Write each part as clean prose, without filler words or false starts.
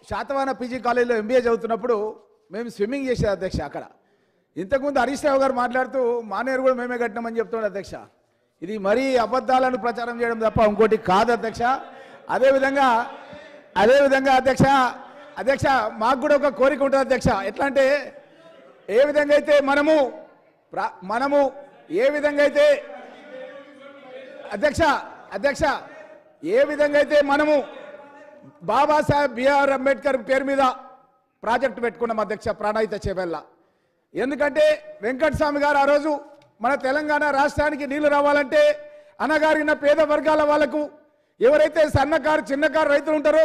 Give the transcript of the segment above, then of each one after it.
Satavahana PG కాలేజీలో MBA చదువుతున్నప్పుడు మేము స్విమ్మింగ్ చేసేది అధ్యక్ష. అక్కడ ఇంతకుముందు హరీష్ రావు గారు మాట్లాడుతూ మానేరు కూడా మేమే కట్టినామని చెప్తున్నాడు అధ్యక్ష. ఇది మరీ అబద్ధాలను ప్రచారం చేయడం తప్ప ఇంకోటి కాదు అధ్యక్ష. అదేవిధంగా అధ్యక్ష మాకు కూడా ఒక కోరిక ఉంటుంది అధ్యక్ష. ఎట్లా అంటే ఏ విధంగా అయితే మనము ఏ విధంగా అయితే అధ్యక్ష ఏ విధంగా అయితే మనము బాబాసాహెబ్ బిఆర్ అంబేద్కర్ పేరు మీద ప్రాజెక్టు పెట్టుకున్నాం అధ్యక్ష ప్రాణహిత చేవెళ్ళ. ఎందుకంటే వెంకటస్వామి గారు ఆ రోజు మన తెలంగాణ రాష్ట్రానికి నీళ్లు రావాలంటే అనగారిన పేద వర్గాల వాళ్లకు ఎవరైతే సన్నకారు చిన్నకారు రైతులు ఉంటారో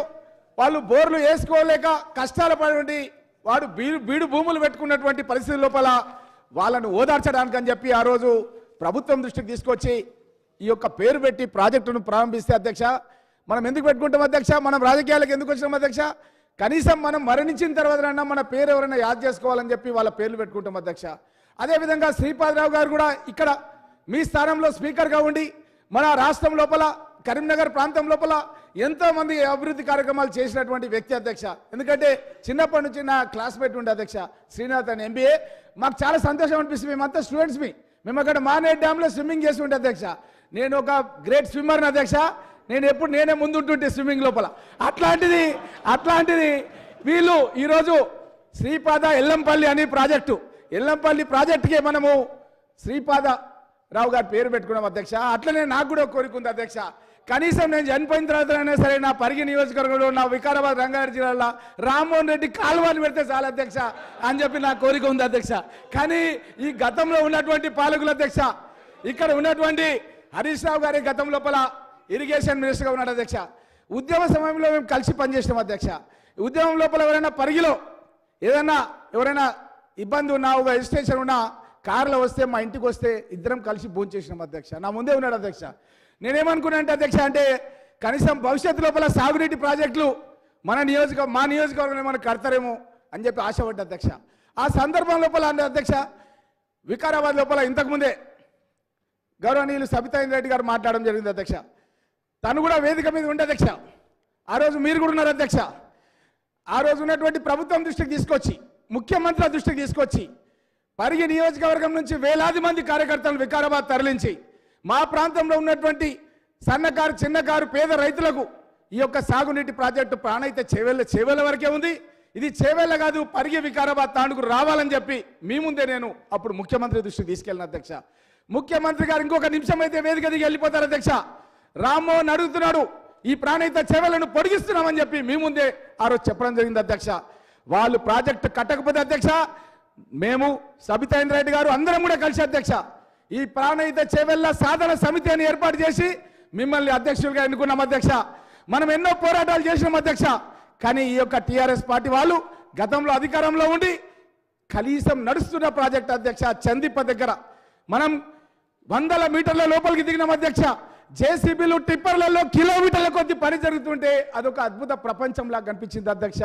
వాళ్ళు బోర్లు వేసుకోలేక కష్టాలు పడి వాడు బీడు భూములు పెట్టుకున్నటువంటి పరిస్థితి లోపల వాళ్ళను ఓదార్చడానికి అని చెప్పి ఆ రోజు ప్రభుత్వం దృష్టికి తీసుకొచ్చి ఈ యొక్క పేరు పెట్టి ప్రాజెక్టును ప్రారంభిస్తే అధ్యక్ష మనం ఎందుకు పెట్టుకుంటాం అధ్యక్ష? మనం రాజకీయాలకు ఎందుకు వచ్చినాం అధ్యక్ష? కనీసం మనం మరణించిన తర్వాత మన పేరు ఎవరైనా యాద్ చేసుకోవాలని చెప్పి వాళ్ళ పేర్లు పెట్టుకుంటాం అధ్యక్ష. అదేవిధంగా శ్రీపాదరావు గారు కూడా ఇక్కడ మీ స్థానంలో స్పీకర్గా ఉండి మన రాష్ట్రం లోపల కరీంనగర్ ప్రాంతం లోపల ఎంతో మంది అభివృద్ధి కార్యక్రమాలు చేసినటువంటి వ్యక్తి అధ్యక్ష. ఎందుకంటే చిన్నప్పటి నుంచి నా క్లాస్మేట్ ఉండే అధ్యక్ష శ్రీనాథ్ అని ఎంబీఏ. మాకు చాలా సంతోషం అనిపిస్తుంది. మేమంతా స్టూడెంట్స్ మేము అక్కడ మానేరు డ్యామ్లో స్విమ్మింగ్ చేసి ఉంటే అధ్యక్ష. నేను ఒక గ్రేట్ స్విమ్మర్ని అధ్యక్ష. నేనే ముందుంటుంటే స్విమ్మింగ్ లోపల. అట్లాంటిది వీళ్ళు ఈరోజు శ్రీపాద ఎల్లంపల్లి అని ఎల్లంపల్లి ప్రాజెక్టుకే మనము శ్రీపాదరావు గారి పేరు పెట్టుకున్నాం అధ్యక్ష. అట్లనే నాకు కూడా కోరిక ఉంది అధ్యక్ష. కనీసం నేను చనిపోయిన తర్వాతైనా సరే నా పరిగి నియోజకవర్గంలో నా వికారాబాద్ రంగారెడ్డి జిల్లాలో రామ్మోహన్ రెడ్డి కాలువని పెడితే చాలు అధ్యక్ష అని చెప్పి నా కోరిక ఉంది అధ్యక్ష. కానీ ఈ గతంలో ఉన్నటువంటి పాలకులు అధ్యక్ష, ఇక్కడ ఉన్నటువంటి హరీష్ రావు గారి గతం లోపల ఇరిగేషన్ మినిస్టర్గా ఉన్నాడు అధ్యక్ష. ఉద్యమ సమయంలో మేము కలిసి పనిచేసినాం అధ్యక్ష. ఉద్యమం లోపల ఎవరైనా పరిగిలో ఎవరైనా ఇబ్బంది ఉన్నా ఒక రిజిస్ట్రేషన్ ఉన్నా కారులో వస్తే మా ఇంటికి వస్తే ఇద్దరం కలిసి భోజనం చేసినాం అధ్యక్ష. నా ముందే ఉన్నాడు అధ్యక్ష. నేనేమనుకున్నా అంటే అధ్యక్ష, అంటే కనీసం భవిష్యత్తు లోపల సాగునీటి ప్రాజెక్టులు మా నియోజకవర్గంలో మనకు కడతారేమో అని చెప్పి ఆశపడ్డా అధ్యక్ష. ఆ సందర్భం లోపల అధ్యక్ష వికారాబాద్ లోపల ఇంతకుముందే గౌరవనీయులు సబితా రెడ్డి గారు మాట్లాడడం జరిగింది అధ్యక్ష. తను కూడా వేదిక మీద ఉండే అధ్యక్ష. ఆ రోజు మీరు కూడా ఉన్నారు అధ్యక్ష. ఆ రోజు ఉన్నటువంటి ప్రభుత్వం దృష్టికి తీసుకొచ్చి ముఖ్యమంత్రి దృష్టికి తీసుకొచ్చి పరిగి నియోజకవర్గం నుంచి వేలాది మంది కార్యకర్తలు వికారాబాద్ తరలించి మా ప్రాంతంలో ఉన్నటువంటి సన్నకారు చిన్నకారు పేద రైతులకు ఈ యొక్క సాగునీటి ప్రాజెక్టు ప్రాణహిత చేవెళ్ళ వరకే ఉంది. ఇది చేవెళ్ళ కాదు, పరిగి వికారాబాద్ తాండుకు రావాలని చెప్పి మీ ముందే నేను అప్పుడు ముఖ్యమంత్రి దృష్టికి తీసుకెళ్ళిన అధ్యక్ష. ముఖ్యమంత్రి గారు ఇంకొక నిమిషం అయితే వేదిక దిగి వెళ్ళిపోతారు అధ్యక్ష. రామ్మోహన్ అడుగుతున్నాడు ఈ ప్రాణహిత చేవెళ్లను పొడిగిస్తున్నామని చెప్పి మీ ముందే ఆ రోజు చెప్పడం జరిగింది అధ్యక్ష. వాళ్ళు ప్రాజెక్టు కట్టకపోతే అధ్యక్ష మేము సబితా రెడ్డి గారు అందరం కూడా కలిసి అధ్యక్ష ఈ ప్రాణహిత చేవెళ్ళ సాధన సమితి అని ఏర్పాటు చేసి మిమ్మల్ని అధ్యక్షులుగా ఎన్నుకున్నాం అధ్యక్ష. మనం ఎన్నో పోరాటాలు చేసినాం అధ్యక్ష. కానీ ఈ యొక్క టీఆర్ఎస్ పార్టీ వాళ్ళు గతంలో అధికారంలో ఉండి కనీసం నడుస్తున్న ప్రాజెక్ట్ అధ్యక్ష చందిప్ప దగ్గర మనం 100 మీటర్ల లోపలికి దిగినాం అధ్యక్ష. జేసీబీలు టిప్పర్లలో కిలోమీటర్ల కొద్ది పని జరుగుతుంటే అదొక అద్భుత ప్రపంచంలా కనిపించింది అధ్యక్ష.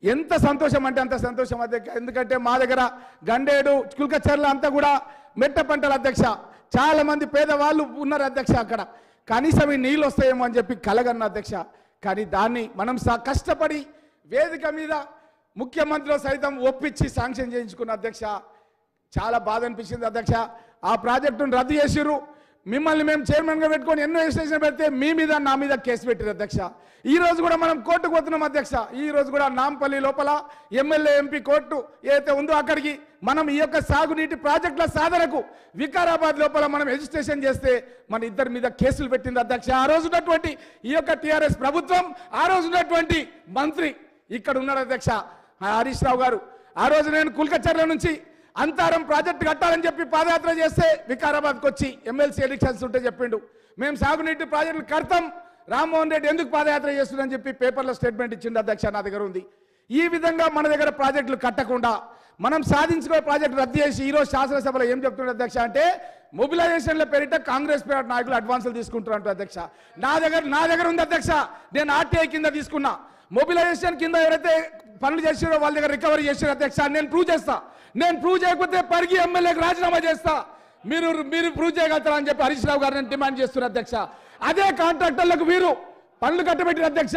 ఎంత సంతోషం అంటే అంత సంతోషం అధ్యక్ష. ఎందుకంటే మా దగ్గర గండేడు కుల్కచర్ల అంతా కూడా మెట్ట పంటలు అధ్యక్ష. చాలా మంది పేదవాళ్ళు ఉన్నారు అధ్యక్ష. అక్కడ కనీసం ఈ నీళ్ళు వస్తాయేమో అని చెప్పి కలగన్న అధ్యక్ష. కానీ దాన్ని మనం కష్టపడి వేదిక మీద ముఖ్యమంత్రిలో సైతం ఒప్పించి శాంక్షన్ చేయించుకున్న అధ్యక్ష. చాలా బాధ అనిపించింది అధ్యక్ష. ఆ ప్రాజెక్టును రద్దు చేసిర్రు. మిమ్మల్ని మేము చైర్మన్గా పెట్టుకొని ఎన్నో ఎక్స్టెన్షన్ పెడితే మీ మీద నా మీద కేసు పెట్టారు అధ్యక్ష. ఈ రోజు కూడా మనం కోర్టుకు పోతున్నాం అధ్యక్ష. ఈ రోజు కూడా నాంపల్లి లోపల ఎమ్మెల్యే ఎంపీ కోర్టు ఏదైతే ఉందో అక్కడికి మనం ఈ యొక్క సాగునీటి ప్రాజెక్టుల సాధనకు వికారాబాద్ లోపల మనం రిజిస్ట్రేషన్ చేస్తే మన ఇద్దరి మీద కేసులు పెట్టింది అధ్యక్ష. ఆ రోజు ఉన్నటువంటి ఈ యొక్క టీఆర్ఎస్ ప్రభుత్వం, ఆ రోజు ఉన్నటువంటి మంత్రి ఇక్కడ ఉన్నాడు అధ్యక్ష హరీష్ రావు గారు. ఆ రోజు నేను కుల్కచర్ల నుంచి అంతారం ప్రాజెక్టు కట్టాలని చెప్పి పాదయాత్ర చేస్తే వికారాబాద్కి వచ్చి ఎమ్మెల్సీ ఎలక్షన్స్ ఉంటే చెప్పిండు మేము సాగునీటి ప్రాజెక్టులు కడతాం, రామ్మోహన్ రెడ్డి ఎందుకు పాదయాత్ర చేస్తుందని చెప్పి పేపర్లో స్టేట్మెంట్ ఇచ్చింది అధ్యక్ష. నా దగ్గర ఉంది. ఈ విధంగా మన దగ్గర ప్రాజెక్టులు కట్టకుండా మనం సాధించుకునే ప్రాజెక్టు రద్దు చేసి ఈరోజు శాసనసభలో ఏం చెప్తున్నారు అధ్యక్ష అంటే మొబిలైజేషన్ల పేరిట కాంగ్రెస్ నాయకులు అడ్వాన్సులు తీసుకుంటున్నారు అధ్యక్ష. నా దగ్గర ఉంది అధ్యక్ష. నేను ఆర్టీఐ కింద తీసుకున్నా. మొబిలైజేషన్ కింద ఎవరైతే పనులు చేసారో వాళ్ళ దగ్గర రికవరీ చేసారు అధ్యక్ష. నేను ప్రూవ్ చేయకపోతే పరిగి ఎమ్మెల్యేకి రాజీనామా చేస్తా. మీరు ప్రూవ్ చేయగలుగుతారా అని చెప్పి హరీష్ రావు గారిని డిమాండ్ చేస్తున్నారు అధ్యక్ష. అదే కాంట్రాక్టర్లకు వీరు పనులు కట్టబెట్టిన అధ్యక్ష.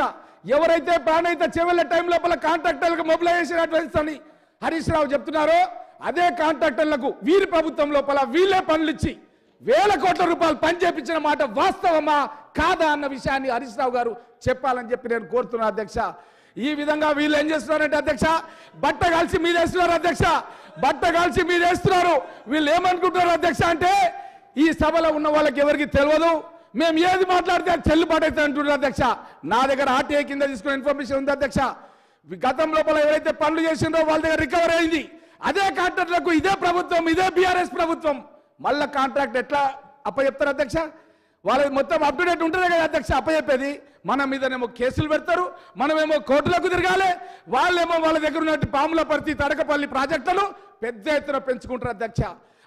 ఎవరైతే ప్రాణహిత చేవెళ్ల టైం లోపల కాంట్రాక్టర్లకు మొబిలైజేషన్ అడ్వాన్స్ అని హరీష్ రావు చెప్తున్నారో అదే కాంట్రాక్టర్లకు వీరి ప్రభుత్వం లోపల వీళ్ళే పనులు ఇచ్చి వేల కోట్ల రూపాయలు పని చేపించిన మాట వాస్తవమా కాదా అన్న విషయాన్ని హరీష్ రావు గారు చెప్పాలని చెప్పి నేను కోరుతున్నా అధ్యక్ష. ఈ విధంగా వీళ్ళు ఏం చేస్తున్నారంటే అధ్యక్ష, బట్ట కాల్చి మీదేస్తున్నారు అధ్యక్ష, బట్ట కాల్చి మీదేస్తున్నారు. వీళ్ళు ఏమనుకుంటున్నారు అధ్యక్ష అంటే ఈ సభలో ఉన్న వాళ్ళకి ఎవరికి తెలియదు, మేము ఏది మాట్లాడితే అది చెల్లుబాటు అవుతుంది అంటున్నారు అధ్యక్ష. నా దగ్గర ఆర్టీఐ కింద తీసుకున్న ఇన్ఫర్మేషన్ ఉంది అధ్యక్ష. గతం లోపల ఎవరైతే పనులు చేసిందో వాళ్ళ దగ్గర రికవరీ అయింది. అదే కాంట్రాక్టర్లకు ఇదే ప్రభుత్వం, ఇదే బీఆర్ఎస్ ప్రభుత్వం మళ్ళా కాంట్రాక్ట్ ఎట్లా అప్పచెప్తారు అధ్యక్ష? వాళ్ళకి మొత్తం అప్డేట్ ఉంటుంది కదా అధ్యక్ష అప్పచెప్పేది. మన మీదనేమో కేసులు పెడతారు, మనమేమో కోర్టులకు తిరగాలి, వాళ్ళేమో వాళ్ళ దగ్గర ఉన్నట్టు పాములపర్తి తడకపల్లి ప్రాజెక్టులను పెద్ద ఎత్తున పెంచుకుంటారు అధ్యక్ష.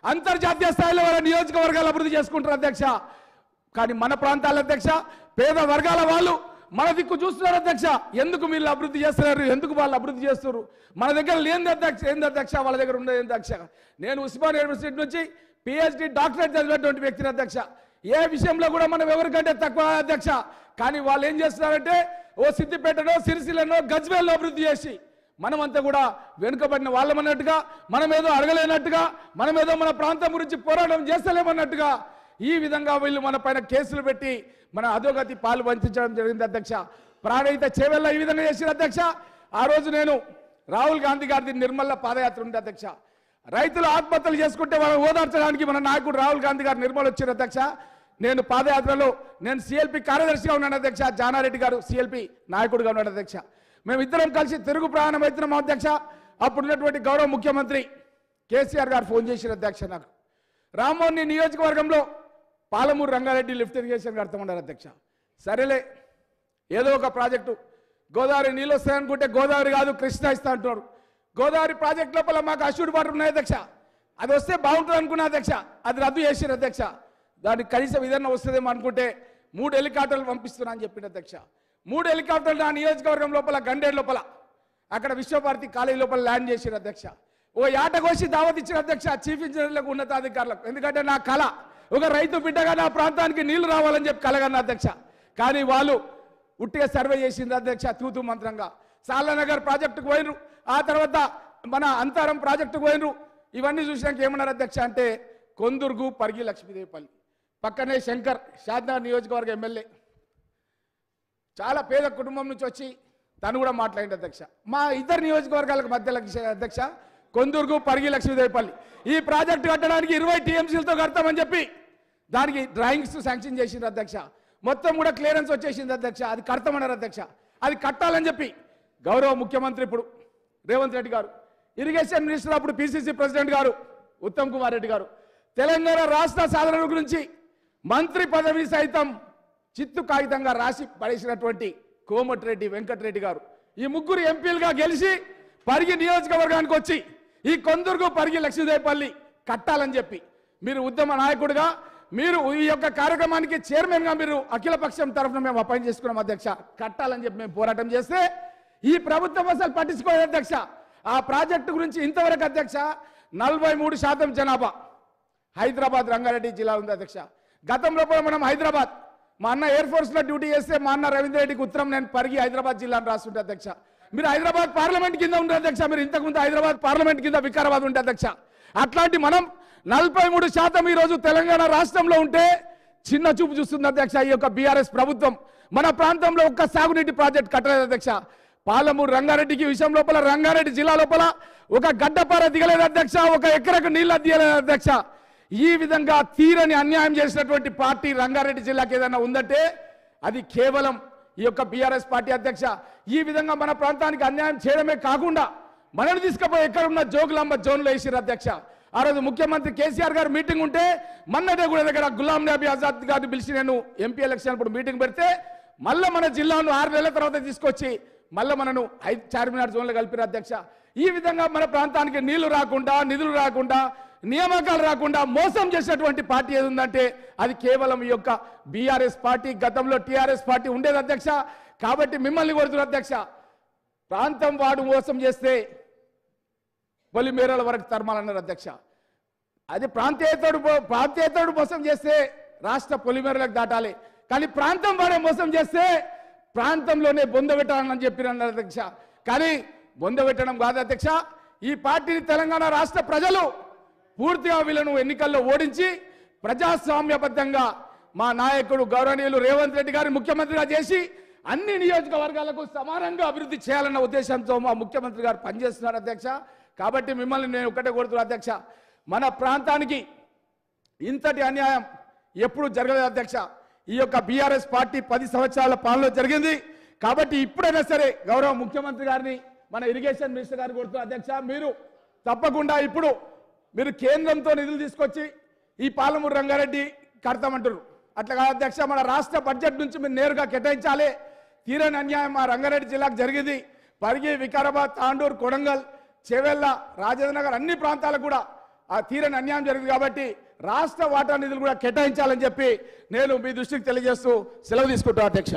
అంతర్జాతీయ స్థాయిలో వాళ్ళ నియోజకవర్గాలు అభివృద్ధి చేసుకుంటారు అధ్యక్ష. కానీ మన ప్రాంతాల అధ్యక్ష పేద వర్గాల వాళ్ళు మన దిక్కు చూస్తున్నారు అధ్యక్ష. ఎందుకు వీళ్ళు అభివృద్ధి చేస్తున్నారు, ఎందుకు వాళ్ళు అభివృద్ధి చేస్తున్నారు? మన దగ్గర లేని అధ్యక్ష ఏంది అధ్యక్ష, వాళ్ళ దగ్గర ఉండేది అధ్యక్ష. నేను ఉస్మానియా యూనివర్సిటీ నుంచి పిహెచ్డి డాక్టరేట్ చదివినటువంటి వ్యక్తిని అధ్యక్ష. ఏ విషయంలో కూడా మనం ఎవరికంటే తక్కువ అధ్యక్ష. కానీ వాళ్ళు ఏం చేస్తున్నారంటే ఓ సిద్దిపేటనో సిరిసిల్లలో గజ్వేల్లో అభివృద్ధి చేసి మనమంతా కూడా వెనుకబడిన వాళ్ళమన్నట్టుగా, మనమేదో అడగలేనట్టుగా, మనమేదో మన ప్రాంతం గురించి పోరాటం చేస్తలేమన్నట్టుగా ఈ విధంగా వీళ్ళు మన పైన కేసులు పెట్టి మన అధోగతి పాలు వంచడం జరిగింది అధ్యక్ష. ప్రాణహిత చేవెళ్ళ ఈ విధంగా చేసిన అధ్యక్ష. ఆ రోజు నేను రాహుల్ గాంధీ గారిది నిర్మల్ల పాదయాత్ర ఉంది అధ్యక్ష. రైతులు ఆత్మహత్యలు చేసుకుంటే వాళ్ళని ఓదార్చడానికి మన నాయకుడు రాహుల్ గాంధీ గారు నిర్మల్ వచ్చారు అధ్యక్ష. నేను పాదయాత్రలో నేను సిఎల్పి కార్యదర్శిగా ఉన్నాను అధ్యక్ష, జానారెడ్డి గారు సిఎల్పి నాయకుడిగా ఉన్నాడు అధ్యక్ష. మేము ఇద్దరం కలిసి తిరుగు ప్రయాణం అవుతున్నాం అధ్యక్ష. అప్పుడున్నటువంటి గౌరవ ముఖ్యమంత్రి కేసీఆర్ గారు ఫోన్ చేసిన అధ్యక్ష నాకు, రామ్మోహన్ నియోజకవర్గంలో పాలమూరు రంగారెడ్డి లిఫ్ట్ ఇరిగేషన్ కడతామన్నారు అధ్యక్ష. సరేలే ఏదో ఒక ప్రాజెక్టు, గోదావరి నీళ్ళు వస్తాయనుకుంటే గోదావరి కాదు కృష్ణ ఇస్తా అంటున్నారు. గోదావరి ప్రాజెక్ట్ లోపల మాకు అష్యూర్డ్ వాటర్ ఉన్నాయి అధ్యక్ష, అది వస్తే బాగుంటుంది అనుకున్నా అధ్యక్ష. అది రద్దు చేసిన అధ్యక్ష. దానికి కనీసం ఏదన్నా వస్తుందేమో అనుకుంటే 3 హెలికాప్టర్లు పంపిస్తున్నా అని చెప్పిన అధ్యక్ష. 3 హెలికాప్టర్లు నా నియోజకవర్గం లోపల గండేరు లోపల అక్కడ విశ్వభారతి కాలేజీ లోపల ల్యాండ్ చేసిన అధ్యక్ష. ఓ యాట కోసి దావత్ ఇచ్చిన అధ్యక్ష చీఫ్ ఇంజనీర్లకు ఉన్నతాధికారులకు. ఎందుకంటే నా కళ ఒక రైతు బిడ్డగా నా ప్రాంతానికి నీళ్లు రావాలని చెప్పి కలగన్న అధ్యక్ష. కానీ వాళ్ళు ఉట్టిగా సర్వే చేసింది అధ్యక్ష తూతు మంత్రంగా. సాలానగర్ ప్రాజెక్టుకు పోయినరు, ఆ తర్వాత మన అంతరం ప్రాజెక్టుకు పోయినరు. ఇవన్నీ చూసినాక ఏమన్నారు అధ్యక్ష అంటే కొందుర్గు పరిగి లక్ష్మీదేవిపల్లి పక్కనే శంకర్ షాద్నగర్ నియోజకవర్గ ఎమ్మెల్యే చాలా పేద కుటుంబం నుంచి వచ్చి తను కూడా మాట్లాడింది అధ్యక్ష. మా ఇద్దరు నియోజకవర్గాలకు మధ్య అధ్యక్ష కొందుర్గు పరిగి లక్ష్మీదేవిపల్లి ఈ ప్రాజెక్టు కట్టడానికి 20 టీఎంసీలతో కడతామని చెప్పి దానికి డ్రాయింగ్స్ శాంక్షన్ చేసింది అధ్యక్ష. మొత్తం కూడా క్లియరెన్స్ వచ్చేసింది అధ్యక్ష. అది కడతామన్నారు అధ్యక్ష. అది కట్టాలని చెప్పి గౌరవ ముఖ్యమంత్రి ఇప్పుడు రేవంత్ రెడ్డి గారు, ఇరిగేషన్ మినిస్టర్ అప్పుడు పిసిసి ప్రెసిడెంట్ గారు ఉత్తమ్ కుమార్ రెడ్డి గారు, తెలంగాణ రాష్ట్ర సాధన గురించి మంత్రి పదవి సైతం చిత్తు కాగితంగా రాసి పడేసినటువంటి కోమటిరెడ్డి వెంకటరెడ్డి గారు ఈ ముగ్గురు ఎంపీలుగా గెలిచి పరిగి నియోజకవర్గానికి వచ్చి ఈ కొందుర్గు పరిగి లక్ష్మీదేవిపల్లి కట్టాలని చెప్పి మీరు ఉద్యమ నాయకుడిగా మీరు ఈ యొక్క కార్యక్రమానికి చైర్మన్గా మీరు అఖిలపక్షం తరఫున మేము అపాయింట్ చేసుకున్నాం అధ్యక్ష. కట్టాలని చెప్పి మేము పోరాటం చేస్తే ఈ ప్రభుత్వం అసలు పట్టించుకోలేదు అధ్యక్ష. ఆ ప్రాజెక్టు గురించి ఇంతవరకు అధ్యక్ష 43% జనాభా హైదరాబాద్ రంగారెడ్డి జిల్లా ఉంది అధ్యక్ష. గతంలో కూడా మనం హైదరాబాద్ మా అన్న ఎయిర్ ఫోర్స్లో డ్యూటీ చేస్తే మా అన్న రవీంద్ర రెడ్డికి ఉత్తరం నేను పరిగి హైదరాబాద్ జిల్లాను రాస్తుంటే అధ్యక్ష. మీరు హైదరాబాద్ పార్లమెంట్ కింద ఉండే అధ్యక్ష, మీరు ఇంతకుముందు హైదరాబాద్ పార్లమెంట్ కింద వికారాబాద్ ఉంటే అధ్యక్ష. అట్లాంటి మనం 43% ఈరోజు తెలంగాణ రాష్ట్రంలో ఉంటే చిన్న చూపు చూస్తుంది అధ్యక్ష ఈ యొక్క బీఆర్ఎస్ ప్రభుత్వం. మన ప్రాంతంలో ఒక్క సాగునీటి ప్రాజెక్ట్ కట్టలేదు అధ్యక్ష. పాలమూరు రంగారెడ్డికి విషయం లోపల రంగారెడ్డి జిల్లా లోపల ఒక గడ్డపార దిగలేదు అధ్యక్ష, ఒక ఎకరకు నీళ్ళు దిగలేదు అధ్యక్ష. ఈ విధంగా తీరని అన్యాయం చేసినటువంటి పార్టీ రంగారెడ్డి జిల్లాకి ఏదైనా ఉందంటే అది కేవలం ఈ యొక్క బీఆర్ఎస్ పార్టీ అధ్యక్ష. ఈ విధంగా మన ప్రాంతానికి అన్యాయం చేయడమే కాకుండా మనల్ని తీసుకుపోయి ఎక్కడున్న జోగులాంబ జోన్లో వేసిరు అధ్యక్ష. ఆ రోజు ముఖ్యమంత్రి కేసీఆర్ గారు మీటింగ్ ఉంటే మన్నడే కూడా దగ్గర గులాం నబీ ఆజాద్ గారిని పిలిచి నేను ఎంపీ ఎలక్షన్ అప్పుడు మీటింగ్ పెడితే మళ్ళీ మన జిల్లాను 6 నెలల తర్వాత తీసుకొచ్చి మళ్ళీ మనను చార్మినార్ జోన్లో కలిపిన అధ్యక్ష. ఈ విధంగా మన ప్రాంతానికి నీళ్లు రాకుండా నిధులు రాకుండా నియామకాలు రాకుండా మోసం చేసినటువంటి పార్టీ ఏది ఉందంటే అది కేవలం ఈ యొక్క బీఆర్ఎస్ పార్టీ. గతంలో టీఆర్ఎస్ పార్టీ ఉండేది అధ్యక్ష. కాబట్టి మిమ్మల్ని కోరుతున్నారు అధ్యక్ష, ప్రాంతం వాడు మోసం చేస్తే పొలిమేరల వరకు తరమాలన్నారు అధ్యక్ష. అది ప్రాంతీయతోడు మోసం చేస్తే రాష్ట్ర పొలిమేరలకు దాటాలి. కానీ ప్రాంతం వాడే మోసం చేస్తే ప్రాంతంలోనే బొందబెట్టాలని చెప్పిన అధ్యక్ష. కానీ బొందబెట్టడం కాదు అధ్యక్ష, ఈ పార్టీని తెలంగాణ రాష్ట్ర ప్రజలు పూర్తిగా వీళ్ళను ఎన్నికల్లో ఓడించి ప్రజాస్వామ్యబద్ధంగా మా నాయకుడు గౌరవనీయులు రేవంత్ రెడ్డి గారిని ముఖ్యమంత్రిగా చేసి అన్ని నియోజకవర్గాలకు సమానంగా అభివృద్ధి చేయాలన్న ఉద్దేశంతో మా ముఖ్యమంత్రి గారు పనిచేస్తున్నారు అధ్యక్ష. కాబట్టి మిమ్మల్ని నేను ఒకటే కోరుతున్నా అధ్యక్ష, మన ప్రాంతానికి ఇంతటి అన్యాయం ఎప్పుడు జరగలేదు అధ్యక్ష. ఈ యొక్క బీఆర్ఎస్ పార్టీ 10 సంవత్సరాల పాలనలో జరిగింది. కాబట్టి ఇప్పుడైనా సరే గౌరవ ముఖ్యమంత్రి గారిని, మన ఇరిగేషన్ మినిస్టర్ గారు కోరుతున్నా అధ్యక్ష, మీరు తప్పకుండా ఇప్పుడు మీరు కేంద్రంతో నిధులు తీసుకొచ్చి ఈ పాలమూరు రంగారెడ్డి కడతామంటారు. అట్లా కాదు అధ్యక్ష, మన రాష్ట్ర బడ్జెట్ నుంచి మీరు నేరుగా కేటాయించాలి. తీరని అన్యాయం మా రంగారెడ్డి జిల్లాకు జరిగింది. పరిగి, వికారాబాద్, తాండూరు, కొడంగల్, చేవెళ్ళ, రాజేంద్ర నగర్ అన్ని ప్రాంతాలకు కూడా ఆ తీరని అన్యాయం జరిగింది. కాబట్టి రాష్ట్ర వాటా నిధులు కూడా కేటాయించాలని చెప్పి నేను మీ దృష్టికి తెలియజేస్తూ సెలవు తీసుకుంటాను అధ్యక్ష.